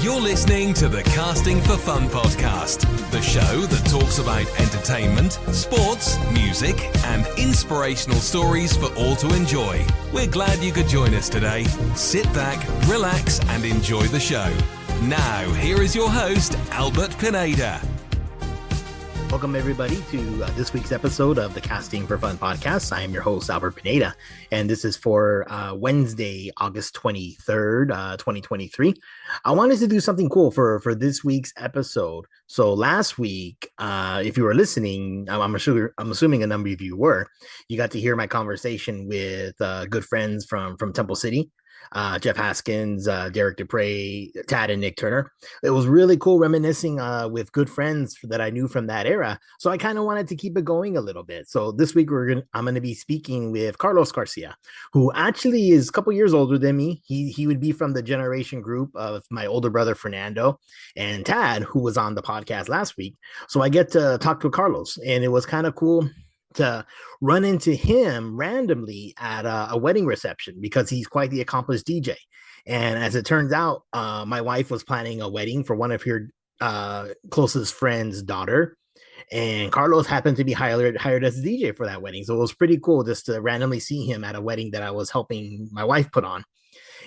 You're listening to the Casting for Fun podcast, the show that talks about entertainment, sports, music, and inspirational stories for all to enjoy. We're glad you could join us today. Sit back, relax, and enjoy the show. Now, here is your host, Albert Pineda. Welcome, everybody, to this week's episode of the Casting for Fun podcast. I am your host, Albert Pineda, and this is for Wednesday, August 23rd, 2023. I wanted to do something cool for this week's episode. So last week, if you were listening, I'm assuming a number of you were, you got to hear my conversation with good friends from Temple City. Jeff Haskins, Derek Dupre, Tad, and Nick Turner. It was really cool reminiscing with good friends that I knew from that era. So I kind of wanted to keep it going a little bit. So this week I'm going to be speaking with Carlos Garcia, who actually is a couple years older than me. He would be from the generation group of my older brother Fernando and Tad, who was on the podcast last week. So I get to talk to Carlos, and it was kind of cool to run into him randomly at a wedding reception because he's quite the accomplished DJ. And as it turns out, my wife was planning a wedding for one of her closest friends' daughter. And Carlos happened to be hired as a DJ for that wedding. So it was pretty cool just to randomly see him at a wedding that I was helping my wife put on.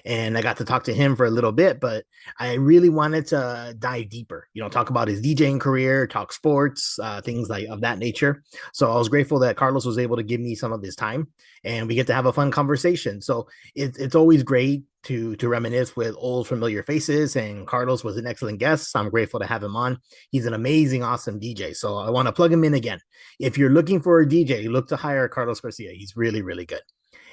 And I got to talk to him for a little bit, but I really wanted to dive deeper, talk about his DJing career, talk sports, things like of that nature. So I was grateful that Carlos was able to give me some of his time, and we get to have a fun conversation. So it's always great to reminisce with old familiar faces, and Carlos was an excellent guest. So I'm grateful to have him on. He's an amazing, awesome DJ. So I want to plug him in again. If you're looking for a DJ, look to hire Carlos Garcia. He's really, really good.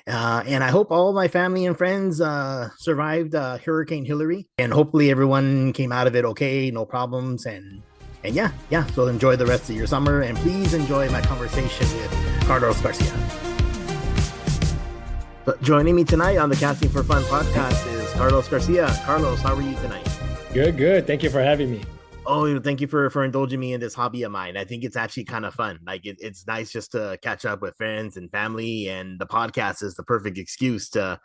And I hope all my family and friends survived Hurricane Hillary, and hopefully everyone came out of it okay, no problems. And yeah. So enjoy the rest of your summer, and please enjoy my conversation with Carlos Garcia. But joining me tonight on the Casting for Fun podcast is Carlos Garcia. Carlos, how are you tonight? Good. Thank you for having me. Oh, thank you for indulging me in this hobby of mine. I think it's actually kind of fun. Like it's nice just to catch up with friends and family, and the podcast is the perfect excuse to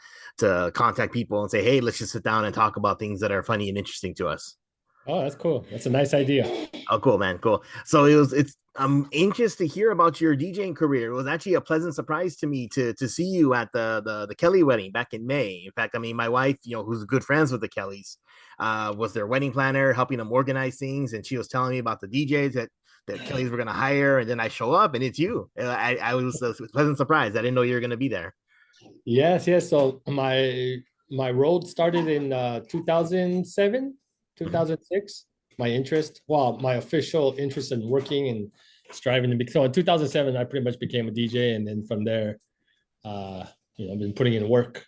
contact people and say, hey, let's just sit down and talk about things that are funny and interesting to us. Oh, that's cool. That's a nice idea. Oh, cool, man. Cool. So I'm anxious to hear about your DJing career. It was actually a pleasant surprise to me to see you at the Kelly wedding back in May. In fact, I mean, my wife, who's good friends with the Kellys, was their wedding planner, helping them organize things. And she was telling me about the DJs that Kellys were going to hire. And then I show up and it's you. I was a pleasant surprise. I didn't know you were going to be there. Yes. So my road started in 2007, 2006. My official interest in working and striving to be. So in 2007, I pretty much became a DJ. And then from there, I've been putting in work.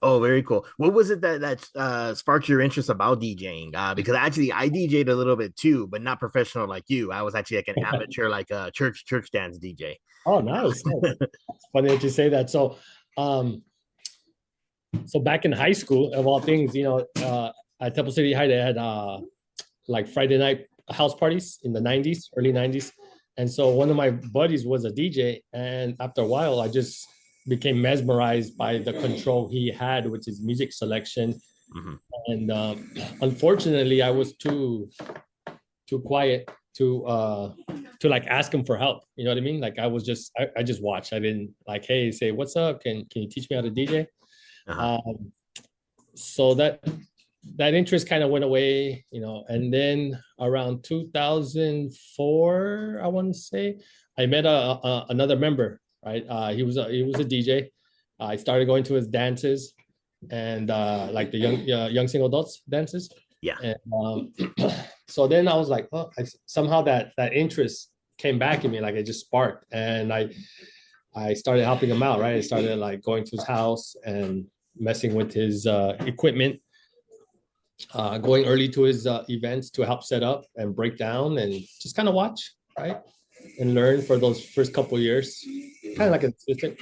Oh, very cool. What was it that sparked your interest about DJing? Because actually I DJ'd a little bit too, but not professional like you. I was actually like an amateur, like a church dance DJ. Oh, nice. It's funny that you say that. So back in high school, of all things, at Temple City High, they had like Friday night house parties in the 90s, early 90s. And so one of my buddies was a DJ. And after a while, I just became mesmerized by the control he had with his music selection. Mm-hmm. And unfortunately, I was too quiet to like ask him for help. You know what I mean? Like I just watched. I didn't like, hey, say, what's up? Can you teach me how to DJ? Uh-huh. So that interest kind of went away, and then around 2004, I want to say, I met another member, right? He was a DJ. I started going to his dances and like the young single adults dances. Yeah. And so then I was like, somehow that interest came back in me, like it just sparked, and I started helping him out, right? I started like going to his house and messing with his equipment. Going early to his events to help set up and break down and just kind of watch, right? And learn for those first couple of years, kind of like an assistant.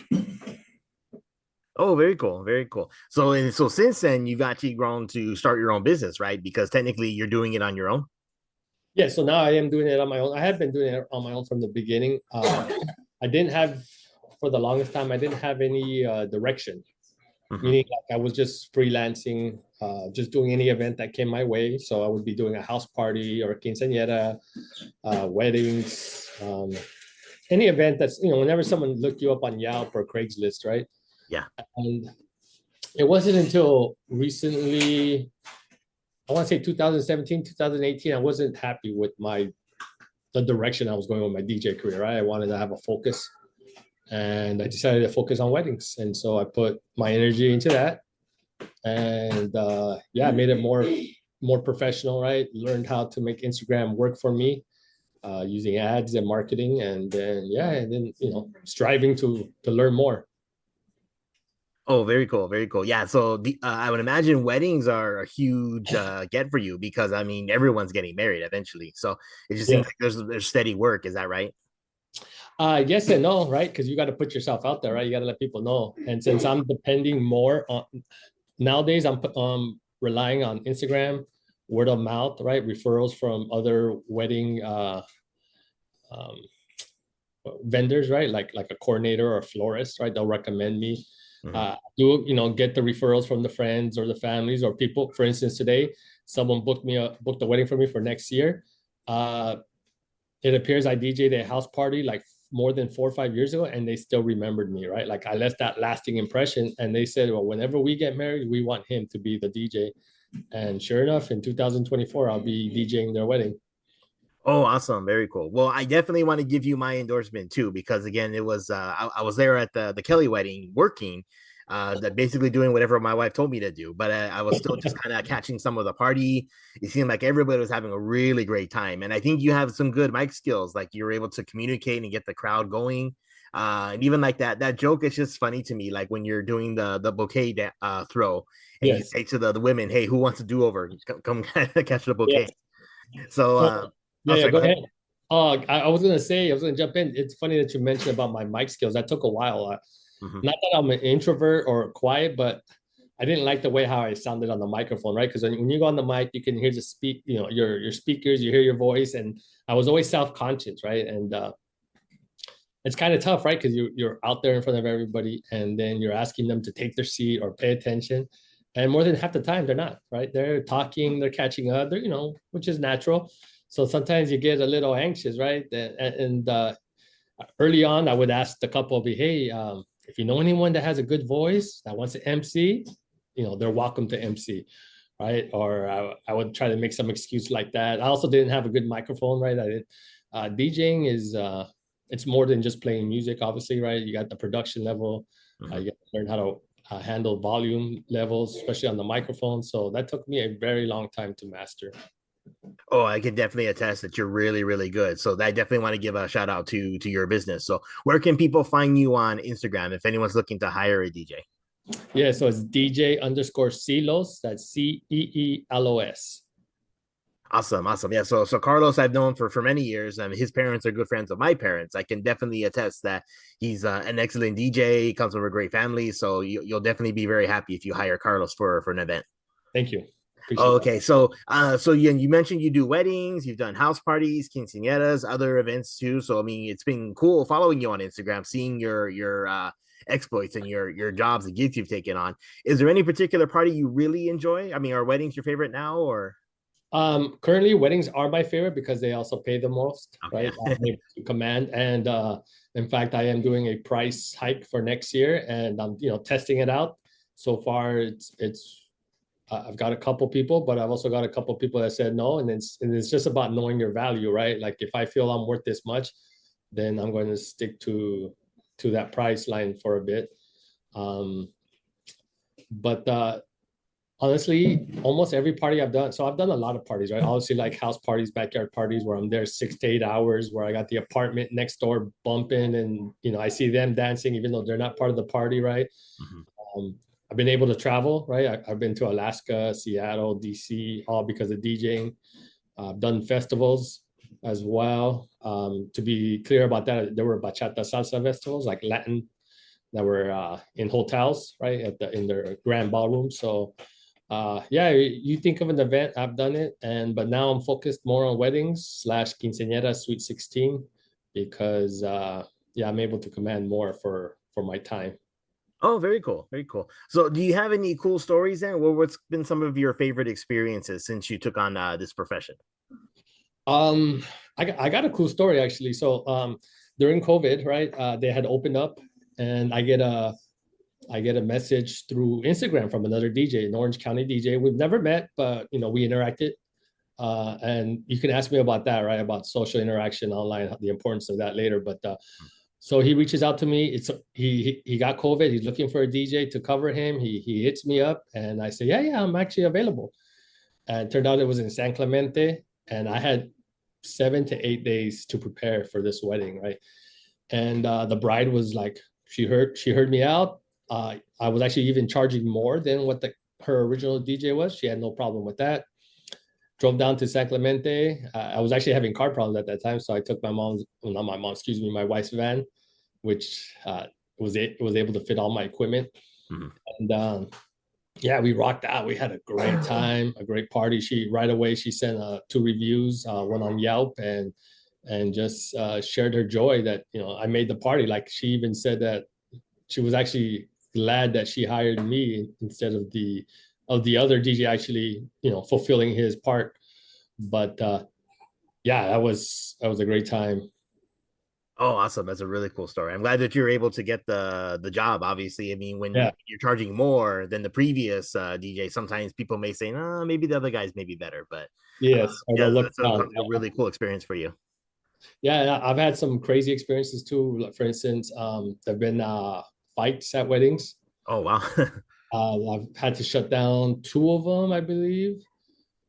Oh, very cool. Very cool. So since then, you've actually grown to start your own business, right? Because technically you're doing it on your own. Yeah. So now I am doing it on my own. I have been doing it on my own from the beginning. I didn't have, for the longest time, I didn't have any direction. Mhm. meaning like I was just freelancing, just doing any event that came my way. So I would be doing a house party or a quinceañera, weddings, any event that's, whenever someone looked you up on Yelp or Craigslist, right? Yeah. And it wasn't until recently, I want to say 2017, 2018, I wasn't happy with the direction I was going with my DJ career, right? I wanted to have a focus and I decided to focus on weddings. And so I put my energy into that and yeah, I made it more professional, right? Learned how to make Instagram work for me using ads and marketing, and then yeah, and then striving to learn more. Oh, very cool, very cool. Yeah, so I would imagine weddings are a huge get for you because I mean everyone's getting married eventually. So it just seems Yeah. like there's steady work. Is that right? Yes and no, right? Because you got to put yourself out there, right? You got to let people know. And since I'm depending more on nowadays, I'm relying on Instagram, word of mouth, right? Referrals from other wedding um, vendors, right? Like a coordinator or a florist, right? They'll recommend me. Mhm. Do get the referrals from the friends or the families or people. For instance, today someone booked a wedding for me for next year. Uh, it appears I DJ'd a house party like more than 4 or 5 years ago, and they still remembered me, right? Like I left that lasting impression, and they said, "Well, whenever we get married, we want him to be the DJ." And sure enough, in 2024, I'll be DJing their wedding. Oh, awesome. Very cool. Well, I definitely want to give you my endorsement too, because again, it was I was there at the Kelly wedding working, that basically doing whatever my wife told me to do, but I was still just kind of catching some of the party. It seemed like everybody was having a really great time. And I think you have some good mic skills, like you were able to communicate and get the crowd going. And even like that joke is just funny to me. Like when you're doing the bouquet throw, and you Yes, say to the women, "Hey, who wants to do over? Come catch the bouquet." yes. So, So oh, yeah, sorry, go go ahead. ahead. I was gonna jump in. It's funny that you mentioned about my mic skills. That took a while. Mhm. Not that I'm an introvert or quiet, but I didn't like the way how I sounded on the microphone, right? Because when you go on the mic, you can hear your speakers, you hear your voice, and I was always self-conscious, right? And it's kind of tough, right? Because you're out there in front of everybody, and then you're asking them to take their seat or pay attention, and more than half the time they're not, right? They're talking, they're catching up, which is natural. So sometimes you get a little anxious, right? And early on, I would ask the couple, be, hey, if you know anyone that has a good voice that wants to MC, they're welcome to MC, right? Or I would try to make some excuse like that. I also didn't have a good microphone, right? I did. DJing is it's more than just playing music, obviously, right? You got the production level. Mhm. You got to learn how to handle volume levels, especially on the microphone. So that took me a very long time to master. Oh, I can definitely attest that you're really, really good. So I definitely want to give a shout out to your business. So where can people find you on Instagram if anyone's looking to hire a DJ? Yeah, so it's DJ underscore Celos. That's CEELOS. Awesome, awesome. Yeah. So Carlos, I've known for many years, and his parents are good friends of my parents. I can definitely attest that he's an excellent DJ. He comes from a great family. So you'll definitely be very happy if you hire Carlos for an event. Thank you. Appreciate that. Okay, so you mentioned you do weddings, you've done house parties, quinceañeras, other events too. So I mean, it's been cool following you on Instagram, seeing your exploits and your jobs and gigs you've taken on. Is there any particular party you really enjoy? I mean, are weddings your favorite now, or Currently, weddings are my favorite because they also pay the most, okay? right? I'm able to command, and in fact, I am doing a price hike for next year, and I'm testing it out. So far, it's I've got a couple people, but I've also got a couple people that said no, and it's just about knowing your value, right? Like if I feel I'm worth this much, then I'm going to stick to that price line for a bit. Um, but honestly, almost every party I've done. So I've done a lot of parties, right? Obviously, like house parties, backyard parties, where I'm there 6 to 8 hours, where I got the apartment next door bumping, and I see them dancing, even though they're not part of the party, right? Mhm. I've been able to travel, right? I've been to Alaska, Seattle, DC, all because of DJing. I've done festivals as well. To be clear about that, there were bachata salsa festivals, like Latin, that were in hotels, right, in their grand ballroom. So yeah, you think of an event, I've done it, but now I'm focused more on weddings slash quinceañera, sweet 16, because yeah, I'm able to command more for my time. Oh, very cool. Very cool. So, do you have any cool stories then? What's been some of your favorite experiences since you took on this profession? Um, I got a cool story actually. So during COVID, right, they had opened up, and I get a message through Instagram from another DJ, an Orange County DJ. We've never met, but we interacted. And you can ask me about that, right? About social interaction online, the importance of that later. But so he reaches out to me. He got COVID. He's looking for a DJ to cover him. He hits me up, and I say, yeah, I'm actually available. And it turned out it was in San Clemente, and I had 7 to 8 days to prepare for this wedding, right? And the bride was like, she heard me out. I was actually even charging more than what her original DJ was. She had no problem with that. Drove down to San Clemente. I was actually having car problems at that time, so I took not my mom, excuse me, my wife's van, which was able to fit all my equipment. Mhm. And yeah, we rocked out. We had a great time, a great party. She right away she sent 2 reviews, one on Yelp, and just shared her joy that I made the party. Like she even said that she was actually glad that she hired me instead of the other DJ actually fulfilling his part. But yeah, that was a great time. Oh, awesome. That's a really cool story. I'm glad that you're able to get the job. Obviously, I mean, when Yeah. you're charging more than the previous DJ, sometimes people may say, no, maybe the other guy's maybe better. But Yes, or yeah, they'll look that sounds down. like a really cool experience for you. Yeah, I've had some crazy experiences too. Like for instance, there've been fights at weddings. Oh, wow. I've had to shut down 2 of them, I believe.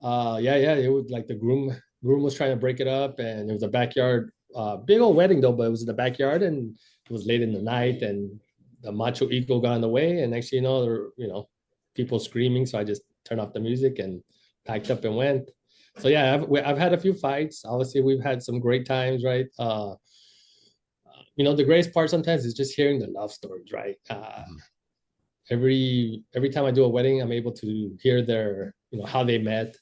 Yeah, it was like the groom was trying to break it up, and it was a backyard, big old wedding though, but it was in the backyard, and it was late in the night, and the macho ego got in the way, and next thing you know, people screaming. So I just turned off the music and packed up and went. So yeah, I've had a few fights. Obviously, we've had some great times, right? The greatest part sometimes is just hearing the love stories, right? Mhm. Every time I do a wedding, I'm able to hear how they met,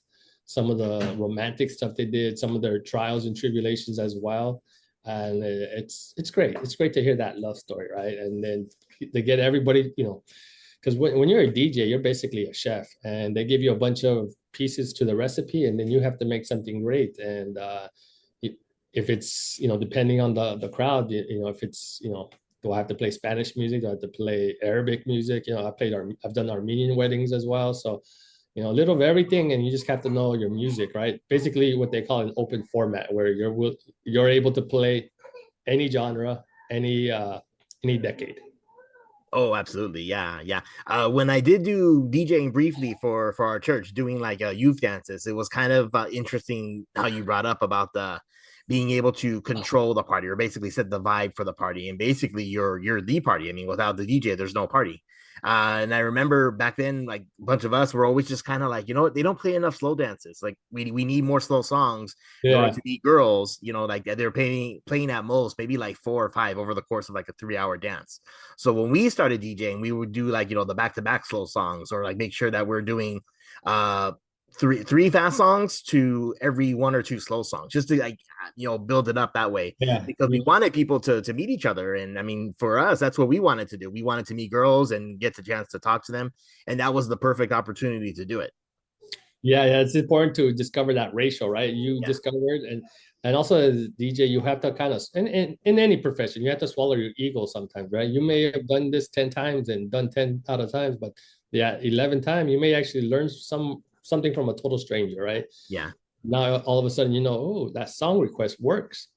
some of the romantic stuff they did, some of their trials and tribulations as well. And it's great. It's great to hear that love story, right? And then they get everybody, because when you're a DJ, you're basically a chef, and they give you a bunch of pieces to the recipe, and then you have to make something great. And if it's depending on the crowd, if it's do I have to play Spanish music? Do I have to play Arabic music? I've done Armenian weddings as well. So, a little of everything, and you just have to know your music, right? Basically, what they call an open format, where you're able to play any genre, any decade. Oh, absolutely. Yeah, yeah. When I did do DJing briefly for our church, doing like youth dances, it was kind of interesting how you brought up about the being able to control the party, or basically set the vibe for the party, and basically you're the party. I mean, without the DJ, there's no party. And I remember back then, like a bunch of us were always just kind of like, you know what, they don't play enough slow dances. Like we need more slow songs in order Yeah, to beat girls. Like they're playing at most maybe like 4 or 5 over the course of like a 3 hour dance. So when we started DJing, we would do like the back to back slow songs, or like make sure that we're doing uh three fast songs to every 1 or 2 slow songs, just to like build it up that way, yeah. because we wanted people to meet each other. And I mean, for us, that's what we wanted to do. We wanted to meet girls and get the chance to talk to them, and that was the perfect opportunity to do it. Yeah, it's important to discover that ratio, right? You Yeah. discovered, and also as a DJ, you have to kind of in any profession, you have to swallow your ego sometimes, right? You may have done this 10 times and done 10 out of times, but yeah, 11th time, you may actually learn something from a total stranger, right? Yeah. Now all of a sudden, oh, that song request works,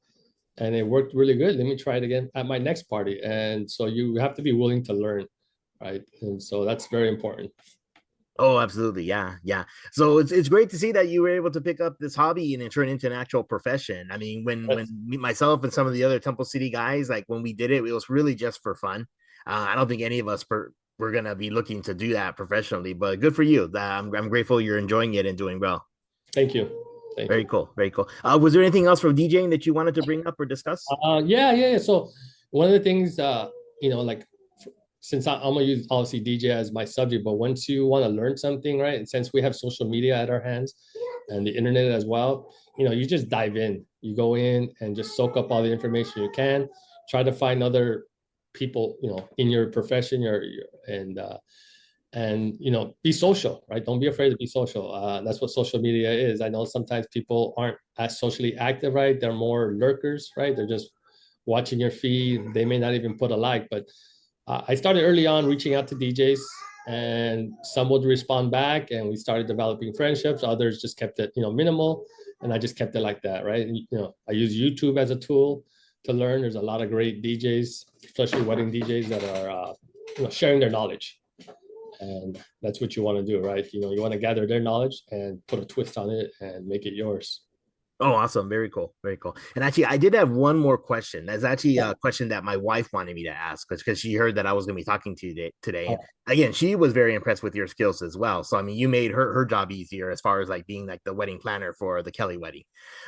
and it worked really good. Let me try it again at my next party. And so you have to be willing to learn, right? And so that's very important. Oh, absolutely. Yeah. Yeah. So it's great to see that you were able to pick up this hobby and then turn it into an actual profession. I mean, when myself and some of the other Temple City guys, like when we did it, it was really just for fun. I don't think any of us were gonna be looking to do that professionally, but good for you. I'm grateful you're enjoying it and doing well. Thank you. Thank Very you. cool. Very cool. Was there anything else from DJing that you wanted to bring up or discuss? Yeah. So one of the things, like since I'm gonna use obviously DJ as my subject, but once you want to learn something, right? And since we have social media at our hands and the internet as well, you just dive in. You go in and just soak up all the information you can. Try to find other people, in your profession, and be social, right? Don't be afraid to be social. That's what social media is. I know sometimes people aren't as socially active, right? They're more lurkers, right? They're just watching your feed. They may not even put a like, but I started early on reaching out to DJs, and some would respond back, and we started developing friendships. Others just kept it, minimal, and I just kept it like that, right? And, I use YouTube as a tool to learn. There's a lot of great DJs, especially wedding DJs, that are sharing their knowledge, and that's what you want to do, right? You want to gather their knowledge and put a twist on it and make it yours. Oh, awesome. Very cool. Very cool. And actually, I did have one more question. That's actually a question that my wife wanted me to ask because she heard that I was going to be talking to you today. And again, she was very impressed with your skills as well. So, I mean, you made her job easier as far as like being like the wedding planner for the Kelly wedding.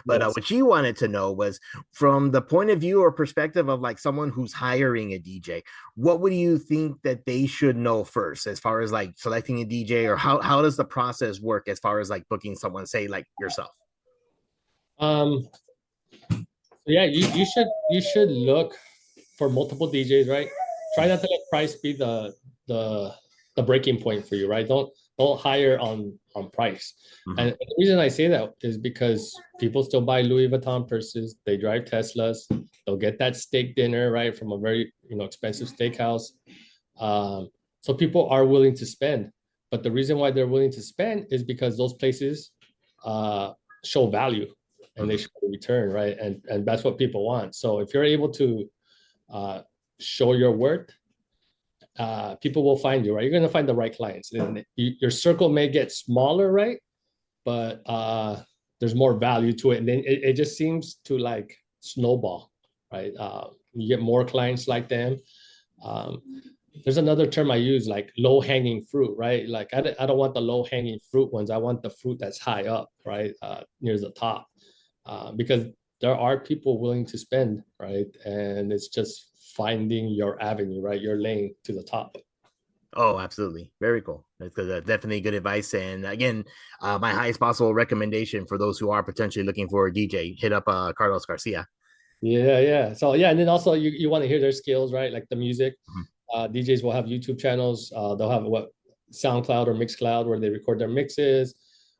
But Yes. what she wanted to know was from the point of view or perspective of like someone who's hiring a DJ, what would you think that they should know first as far as like selecting a DJ, or how does the process work as far as like booking someone, say like yourself? Um, yeah, you should look for multiple DJs, right? Try not to let price be the the breaking point for you, right? Don't hire on price. Mhm. And the reason I say that is because people still buy Louis Vuitton purses, they drive Teslas, they'll get that steak dinner, right, from a very expensive steakhouse. So people are willing to spend, but the reason why they're willing to spend is because those places show value and they show return, right? And that's what people want. So if you're able to show your worth, people will find you, right? You're going to find the right clients, and your circle may get smaller, right? But there's more value to it, and then it just seems to like snowball, right? You get more clients like them. Um, there's another term I use, like low hanging fruit, right? Like I don't want the low hanging fruit ones. I want the fruit that's high up, right, near the top, because there are people willing to spend, right? And it's just finding your avenue, right? Your lane to the top. Oh, absolutely. Very cool. That's definitely good advice. And again, my highest possible recommendation for those who are potentially looking for a DJ, hit up Carlos Garcia. Yeah, yeah. So yeah, and then also you want to hear their skills, right? Like the music. Mhm. DJs will have YouTube channels. They'll have what SoundCloud or Mixcloud where they record their mixes.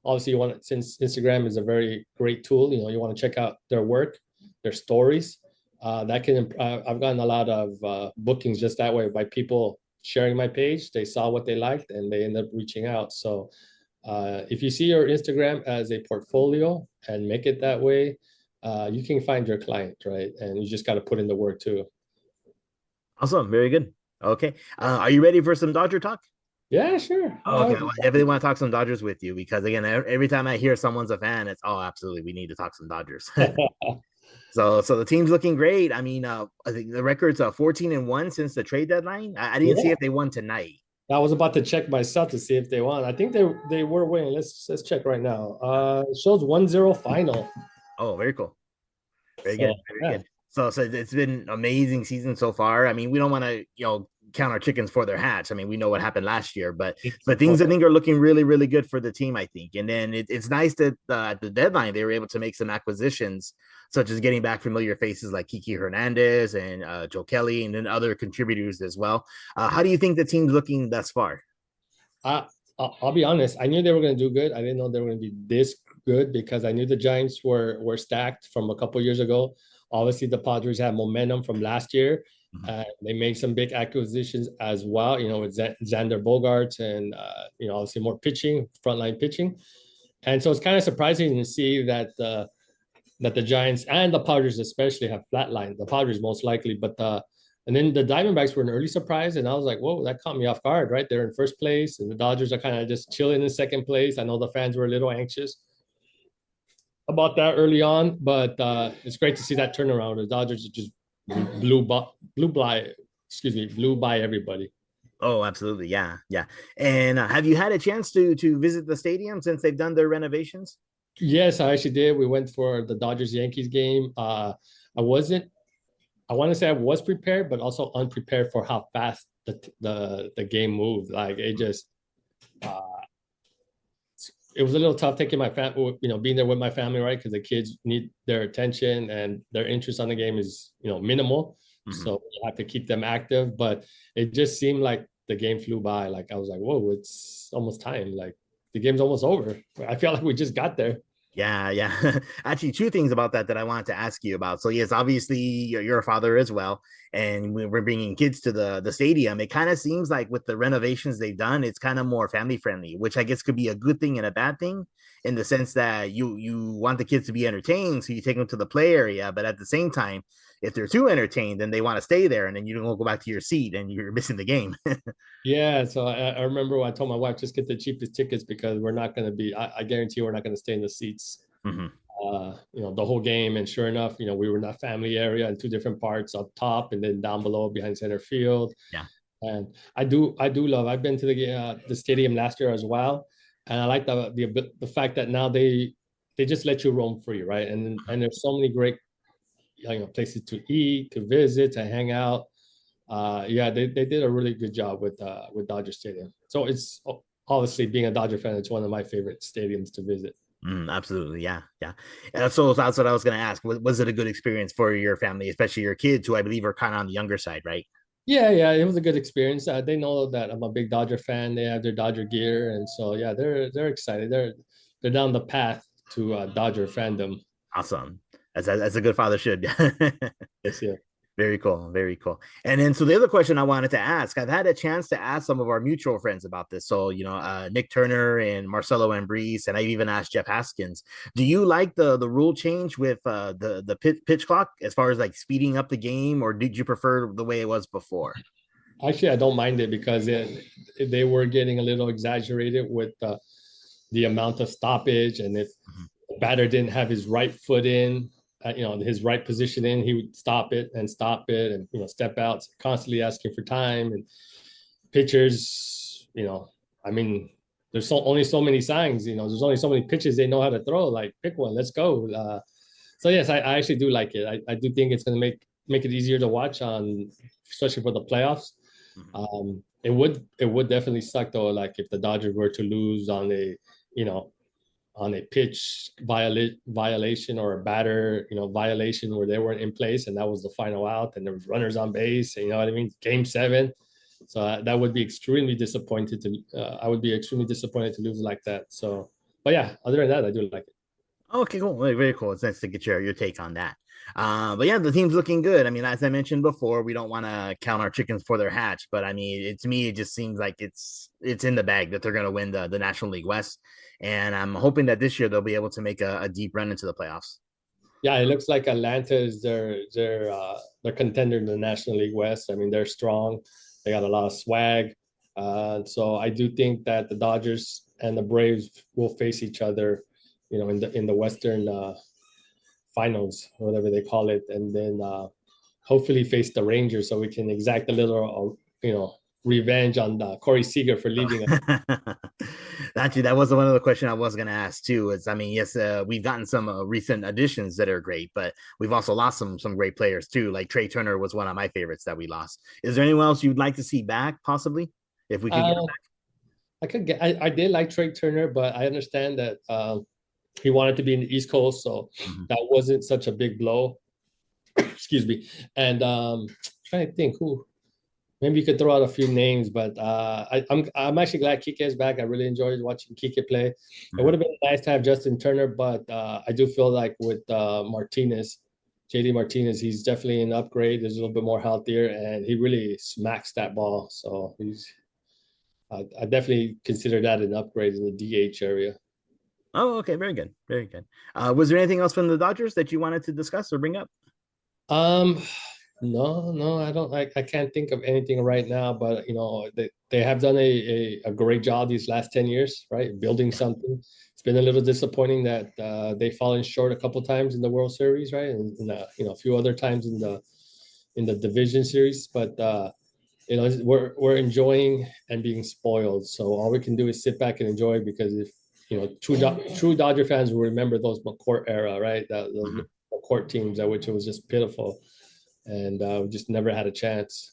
Obviously, since Instagram is a very great tool, you want to check out their work, their stories. I've gotten a lot of bookings just that way by people sharing my page. They saw what they liked and they end up reaching out. So if you see your Instagram as a portfolio and make it that way, you can find your client, right? And you just got to put in the work too. Awesome. Very good. Okay. Are you ready for some Dodger talk? Yeah, sure. Okay. Well, I definitely want to talk some Dodgers with you because again, every time I hear someone's a fan, it's absolutely we need to talk some Dodgers. So the team's looking great. I mean, I think the record's 14-1 since the trade deadline. I didn't see Yeah. if they won tonight. I was about to check myself to see if they won. I think they were winning. Let's check right now. It shows 1-0 final. Oh, very cool. Very So good. Very yeah. good. So it's been an amazing season so far. I mean, we don't want to, count our chickens for their hatch. I mean, we know what happened last year, but things I think are looking really, really good for the team, I think. And then it's nice that at the deadline they were able to make some acquisitions, such as getting back familiar faces like Kiki Hernandez and Joe Kelly, and then other contributors as well. How do you think the team's looking thus far? I'll be honest. I knew they were going to do good. I didn't know they were going to be this good because I knew the Giants were stacked from a couple years ago. Obviously, the Padres had momentum from last year. They made some big acquisitions as well, with Xander Bogaerts and, obviously more pitching, frontline pitching. And so it's kind of surprising to see that the Giants and the Padres especially have flatlined. The Padres most likely, but and then the Diamondbacks were an early surprise, and I was like, whoa, that caught me off guard, right? They're in first place, and the Dodgers are kind of just chilling in second place. I know the fans were a little anxious about that early on, but it's great to see that turnaround. The Dodgers just blew by everybody. Oh, absolutely. Yeah. Yeah. And have you had a chance to visit the stadium since they've done their renovations? Yes, I actually did. We went for the Dodgers Yankees game. I want to say I was prepared, but also unprepared for how fast the game moved. Like uh, it was a little tough taking my family, being there with my family, right? Because the kids need their attention and their interest on the game is, minimal. Mhm. so you have to keep them active. But it just seemed like the game flew by. Like I was like, whoa, it's almost time. Like the game's almost over. I feel like we just got there. Yeah, yeah. Actually, two things about that I wanted to ask you about. So yes, obviously you're a father as well, and we're bringing kids to the stadium. It kind of seems like with the renovations they've done, it's kind of more family friendly, which I guess could be a good thing and a bad thing, in the sense that you want the kids to be entertained, so you take them to the play area, but at the same time, if they're too entertained, then they want to stay there, and then you don't go back to your seat, and you're missing the game. Yeah, so I remember when I told my wife just get the cheapest tickets because we're not going to be. I guarantee we're not going to stay in the seats. Mhm. The whole game. And sure enough, we were in that family area in two different parts up top and then down below behind center field. Yeah. And I do love. I've been to the stadium last year as well, and I like the fact that now they just let you roam free, right? And there's so many great places to eat, to visit, to hang out. Yeah, they did a really good job with Dodger Stadium. So it's obviously being a Dodger fan, it's one of my favorite stadiums to visit. Absolutely, yeah, yeah. And so that's what I was going to ask. Was it a good experience for your family, especially your kids, who I believe are kind of on the younger side, right? Yeah, it was a good experience. They know that I'm a big Dodger fan. They have their Dodger gear, and so yeah, they're excited. They're down the path to Dodger fandom. Awesome. As a good father should. Yes, yeah. Very cool. Very cool. And then, so the other question I wanted to ask, I've had a chance to ask some of our mutual friends about this. So, Nick Turner and Marcelo Ambriz, and I've even asked Jeff Haskins, do you like the rule change with the pitch clock as far as like speeding up the game, or did you prefer the way it was before? Actually, I don't mind it because they were getting a little exaggerated with the amount of stoppage, and if Mhm. the batter didn't have his right foot in, his right position in, he would stop it and step out, constantly asking for time. And pitchers, I mean, there's only so many signs, there's only so many pitches they know how to throw. Like, pick one, let's go. So yes, I actually do like it. I do think it's going to make it easier to watch on, especially for the playoffs. Mhm. It would definitely suck though, like if the Dodgers were to lose you know, on a pitch violation or a batter, violation where they weren't in place and that was the final out and there was runners on base. You know what I mean? Game 7. So that would be extremely disappointed to. I would be extremely disappointed to lose like that. So, but yeah, other than that, I do like it. Okay, cool. Very cool. It's nice to get your take on that. But yeah, the team's looking good. I mean, as I mentioned before, we don't want to count our chickens before they're hatched, but I mean, to me, it just seems like it's in the bag that they're going to win the National League West, and I'm hoping that this year they'll be able to make a deep run into the playoffs. Yeah, it looks like Atlanta is their contender in the National League West. I mean, they're strong. They got a lot of swag. So I do think that the Dodgers and the Braves will face each other, in the Western finals, whatever they call it, and then hopefully face the Rangers so we can exact a little, revenge on Corey Seager for leaving us. Actually, that was one of the questions I was going to ask too. Is, I mean, yes, we've gotten some recent additions that are great, but we've also lost some great players too. Like Trey Turner was one of my favorites that we lost. Is there anyone else you'd like to see back, possibly, if we could get him Uh, I did like Trey Turner, but I understand that he wanted to be in the East Coast, so back? Mhm. that wasn't such a big blow. Excuse me. And trying to think who. Maybe you could throw out a few names, but I'm actually glad Kike is back. I really enjoyed watching Kike play. It would Mhm. have been nice to have Justin Turner, but I do feel like with Martinez, JD Martinez, he's definitely an upgrade. He's a little bit more healthier, and he really smacks that ball. So I definitely consider that an upgrade in the DH area. Oh, okay, very good, very good. Was there anything else from the Dodgers that you wanted to discuss or bring up? Um, no, I don't. I can't think of anything right now. But they have done a great job these last 10 years, right? Building something. It's been a little disappointing that they've fallen short a couple times in the World Series, right? And a few other times in the division series. But we're enjoying and being spoiled. So all we can do is sit back and enjoy because if true Dodger fans will remember those McCourt era, right? Those Mhm. McCourt teams, which it was just pitiful, and we just never had a chance.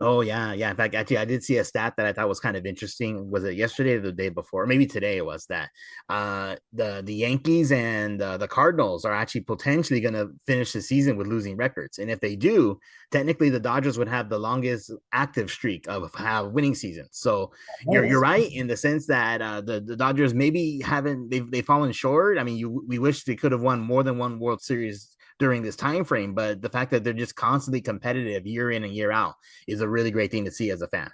Oh yeah, yeah. In fact, actually, I did see a stat that I thought was kind of interesting. Was it yesterday or the day before? Maybe today it was that the Yankees and the Cardinals are actually potentially going to finish the season with losing records, and if they do, technically the Dodgers would have the longest active streak of have winning season. So you're Nice. right in the sense that the Dodgers maybe haven't they've fallen short. I mean, we wish they could have won more than one World Series during this time frame, but the fact that they're just constantly competitive year in and year out is a really great thing to see as a fan.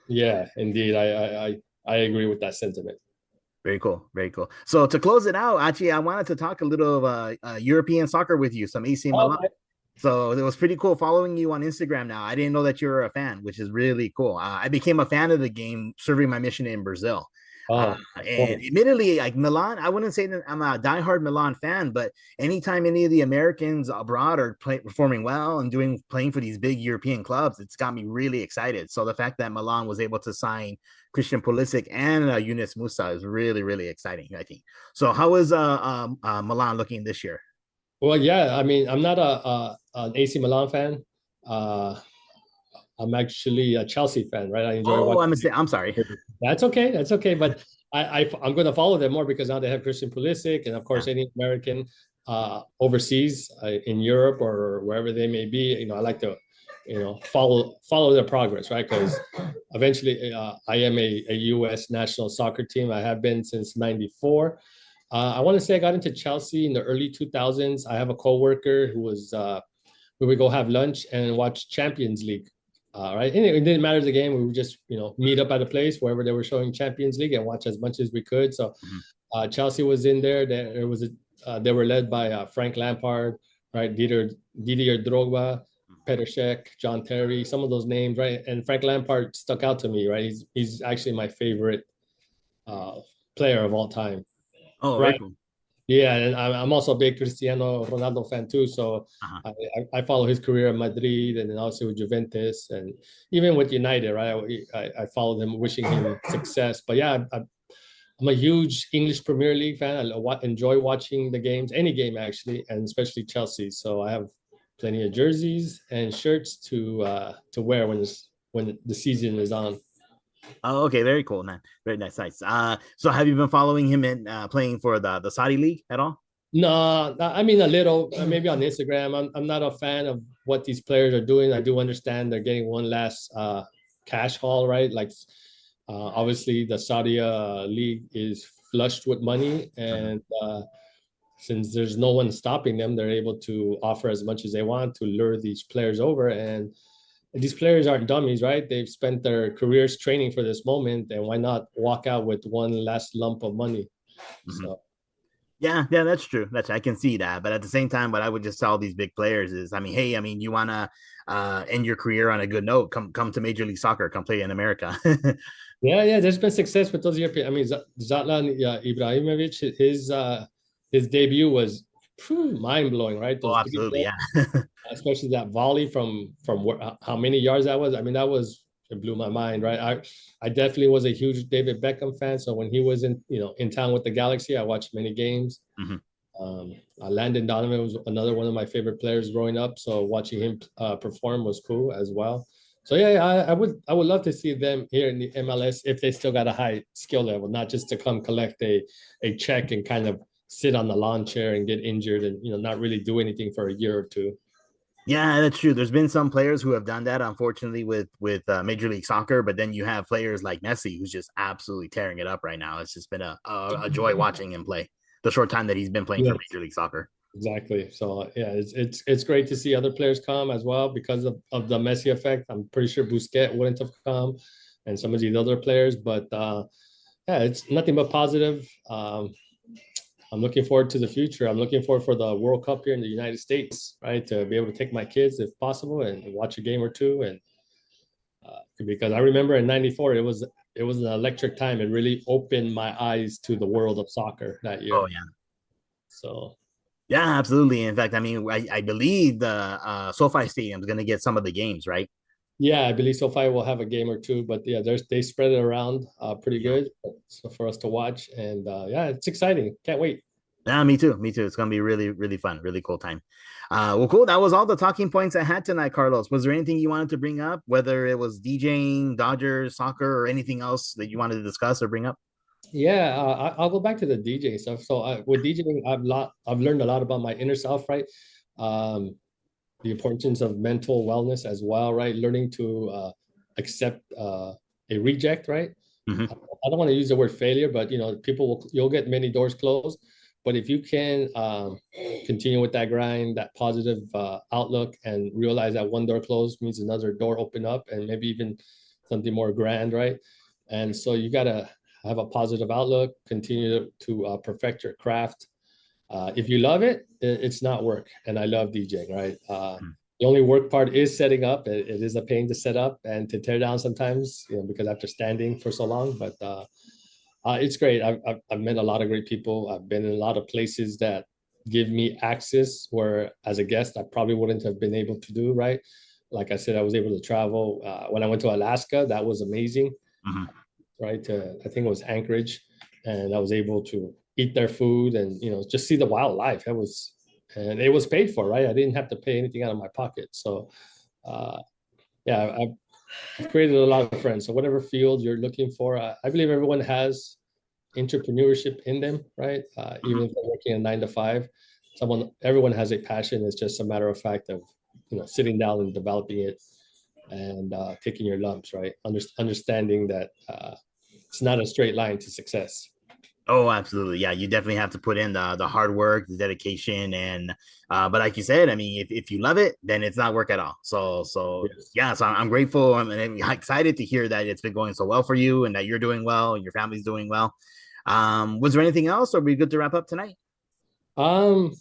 Yeah, indeed. I agree with that sentiment. Very cool. Very cool. So to close it out, actually, I wanted to talk a little of European soccer with you, some AC Milan. Okay. So it was pretty cool following you on Instagram now. I didn't know that you were a fan, which is really cool. I became a fan of the game serving my mission in Brazil. Uh, Oh, and cool. admittedly, like Milan, I wouldn't say that I'm a diehard Milan fan, but anytime any of the Americans abroad are performing well and playing for these big European clubs, it's got me really excited. So the fact that Milan was able to sign Christian Pulisic and Yunus Musa is really, really exciting, I think. So how is Milan looking this year? Well, yeah. I mean, I'm not an AC Milan fan. Uh, I'm actually a Chelsea fan, right? I enjoy Oh, watching. I'm sorry. That's okay. That's okay. But I'm going to follow them more because now they have Christian Pulisic, and of Yeah. course any American overseas in Europe or wherever they may be. I like to, follow their progress, right? Because eventually I am a U.S. national soccer team. I have been since '94. I want to say I got into Chelsea in the early 2000s. I have a coworker who was we would go have lunch and watch Champions League. Right, and it didn't matter the game. We would just meet up at a place wherever they were showing Champions League and watch as much as we could. So Mhm. Chelsea was in there. There was they were led by Frank Lampard, right? Didier Drogba, Petr Cech, John Terry, some of those names, right? And Frank Lampard stuck out to me, right? He's actually my favorite uh, player of all time, Oh, very right? cool. Yeah, and I'm also a big Cristiano Ronaldo fan too. So Uh-huh. I follow his career in Madrid and then also with Juventus and even with United, right? I followed him, wishing him success. But yeah, I'm a huge English Premier League fan. Enjoy watching the games, any game actually, and especially Chelsea. So I have plenty of jerseys and shirts to wear when the season is on. Oh, okay, very cool, man. Very nice, nice. So have you been following him in playing for the Saudi league at all? No, I mean a little, maybe on Instagram. I'm not a fan of what these players are doing. I do understand they're getting one last cash haul, right? Like, obviously, the Saudi league is flushed with money, Mhm. and since there's no one stopping them, they're able to offer as much as they want to lure these players over. And these players aren't dummies, right? They've spent their careers training for this moment, and why not walk out with one last lump of money? Mhm. So. Yeah, yeah, that's true. That's I can see that. But at the same time, what I would just tell these big players is, I mean, hey, I mean, you wanna end your career on a good note, come to Major League Soccer, come play in America. Yeah, yeah, there's been success with those European. I mean, Zlatan Ibrahimovic, his debut was mind blowing, right? Oh, Those three absolutely, yeah. goals, especially that volley from how many yards that was. I mean, it blew my mind, right? I definitely was a huge David Beckham fan, so when he was in town with the Galaxy, I watched many games. Mhm. Landon Donovan was another one of my favorite players growing up, so watching him perform was cool as well. So yeah, I would love to see them here in the MLS if they still got a high skill level, not just to come collect a check and kind of sit on the lawn chair and get injured and not really do anything for a year or two. Yeah, that's true. There's been some players who have done that, unfortunately, with Major League Soccer. But then you have players like Messi, who's just absolutely tearing it up right now. It's just been a joy watching him play the short time that he's been playing for Yes, Major League Soccer. exactly. So yeah, it's great to see other players come as well because of the Messi effect. I'm pretty sure Busquets wouldn't have come, and some of these other players, but yeah, it's nothing but positive. I'm looking forward to the future. I'm looking forward for the World Cup here in the United States, right? To be able to take my kids if possible and watch a game or two. And because I remember in '94, it was an electric time. It really opened my eyes to the world of soccer that Oh year. yeah. So Yeah, absolutely. In fact, I mean, I believe the SoFi Stadium is going to get some of the games, right? yeah, I believe SoFi will have a game or two, but yeah, they spread it around pretty Yeah. good so for us to watch. And yeah, it's exciting. Can't wait. Yeah, me too. Me too. It's gonna be really, really fun, really cool time. Well, cool. That was all the talking points I had tonight, Carlos. Was there anything you wanted to bring up, whether it was DJing, Dodgers, soccer, or anything else that you wanted to discuss or bring up? Yeah, I'll go back to the DJ stuff. So with DJing, I've learned a lot about my inner self, right? Um, the importance of mental wellness as well, right? Learning to accept a reject, right? Hmm. I don't want to use the word failure, but you'll get many doors closed. But if you can continue with that grind, that positive outlook, and realize that one door closed means another door open up, and maybe even something more grand, right? And so you gotta have a positive outlook, continue to perfect your craft. If you love it, it's not work. And I love DJing, right? The only work part is setting up. It is a pain to set up and to tear down sometimes, because after standing for so long. But it's great. I've met a lot of great people. I've been in a lot of places that give me access where, as a guest, I probably wouldn't have been able to do, right? Like I said, I was able to travel. When I went to Alaska, that was amazing, Hmm. right? I think it was Anchorage, and I was able to eat their food and just see the wildlife. And it was paid for, right? I didn't have to pay anything out of my pocket. So uh, yeah, I've created a lot of friends. So whatever field you're looking for, I believe everyone has entrepreneurship in them, right? Even Hmm. if they're working a 9 to 5, everyone has a passion. It's just a matter of fact of sitting down and developing it and taking your lumps, right? Understanding that it's not a straight line to success. Oh, absolutely. Yeah, you definitely have to put in the hard work, the dedication, and but like you said, I mean, if you love it, then it's not work at all. So Yes. yeah, so I'm grateful. I'm excited to hear that it's been going so well for you and that you're doing well and your family's doing well. Was there anything else, or are we good to wrap up tonight? Um,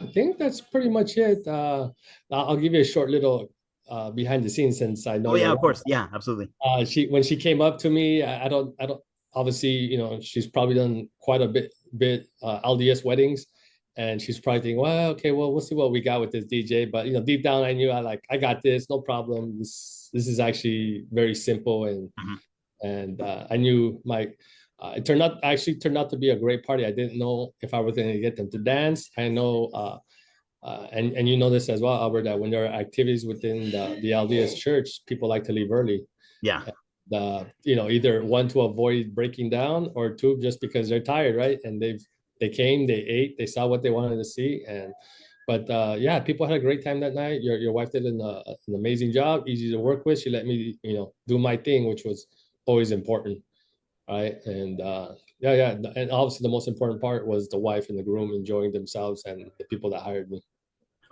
I think that's pretty much it. I'll give you a short little behind the scenes since I know Oh your yeah, of wife. course. Yeah, absolutely. She when she came up to me, I don't obviously she's probably done quite a bit LDS weddings, and she's probably thinking, well, okay, well, we'll see what we got with this DJ. But deep down, I knew I got this, no problem. This is actually very simple, Mhm. and I knew my. It turned out to be a great party. I didn't know if I was going to get them to dance. I know and you know this as well, Albert, that when there are activities within the LDS church, people like to leave early. Yeah. Either one to avoid breaking down, or two just because they're tired, right? And they came, they ate, they saw what they wanted to see, and but yeah, people had a great time that night. Your wife did an amazing job, easy to work with. She let me do my thing, which was always important, right? And yeah, and obviously the most important part was the wife and the groom enjoying themselves and the people that hired me.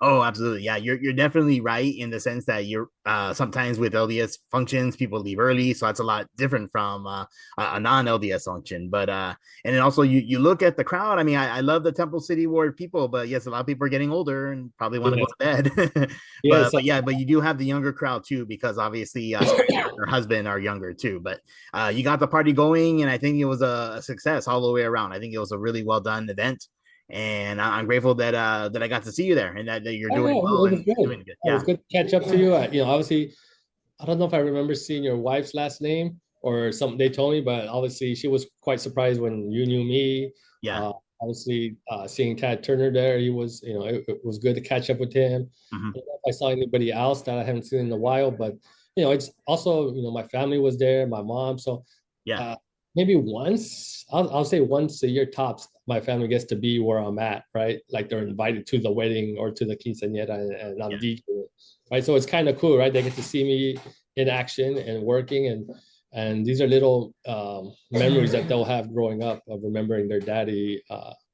Oh, absolutely. Yeah, you're definitely right in the sense that you're sometimes with LDS functions, people leave early, so that's a lot different from a non-LDS function. But and then also you look at the crowd. I mean, I love the Temple City Ward people, but yes, a lot of people are getting older and probably want to go Yes, to bed. yes. But yeah, but you do have the younger crowd too, because obviously Spencer and her husband are younger too. But you got the party going, and I think it was a success all the way around. I think it was a really well done event, and I'm grateful that I got to see you there and that you're Oh, doing yeah, well it was and good. doing good. It was Yeah, good to catch up to you. Obviously, I don't know if I remember seeing your wife's last name or something they told me, but obviously she was quite surprised when you knew me. yeah. Uh, obviously, seeing Tad Turner there, he was, it was good to catch up with him. I Hmm. don't know if I saw anybody else that I haven't seen in a while, but it's also, my family was there, my mom. So Yeah. uh, maybe once, I'll say once a year tops, my family gets to be where I'm at, right? Like they're invited to the wedding or to the quinceañera, and I'm Yeah. DJing, right? So it's kind of cool, right? They get to see me in action and working, and these are little memories that they'll have growing up of remembering their daddy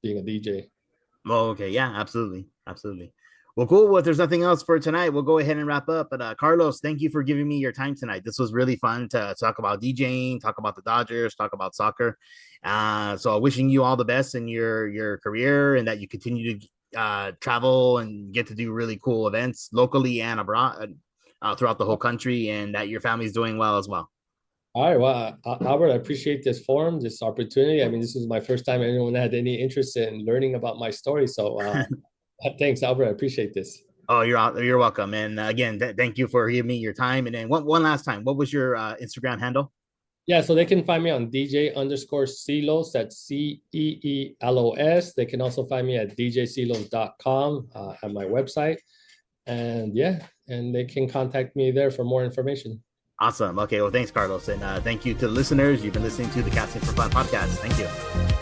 being a DJ. Oh, okay. Yeah, absolutely. Absolutely. Well, cool. Well, if there's nothing else for tonight, we'll go ahead and wrap up. But Carlos, thank you for giving me your time tonight. This was really fun to talk about DJing, talk about the Dodgers, talk about soccer. So wishing you all the best in your career and that you continue to travel and get to do really cool events locally and abroad throughout the whole country, and that your family's doing well as well. All right, well, Albert, I appreciate this forum, this opportunity. I mean, this is my first time anyone had any interest in learning about my story. So thanks, Albert. I appreciate this. Oh, you're welcome. And again, thank you for giving me your time. And then one last time, what was your Instagram handle? Yeah, so they can find me on DJ_Celos, that's CEELOS. They can also find me at djcelos.com at my website. And yeah, and they can contact me there for more information. Awesome. Okay, well, thanks, Carlos. And thank you to the listeners. You've been listening to the Casting for Fun podcast. Thank you.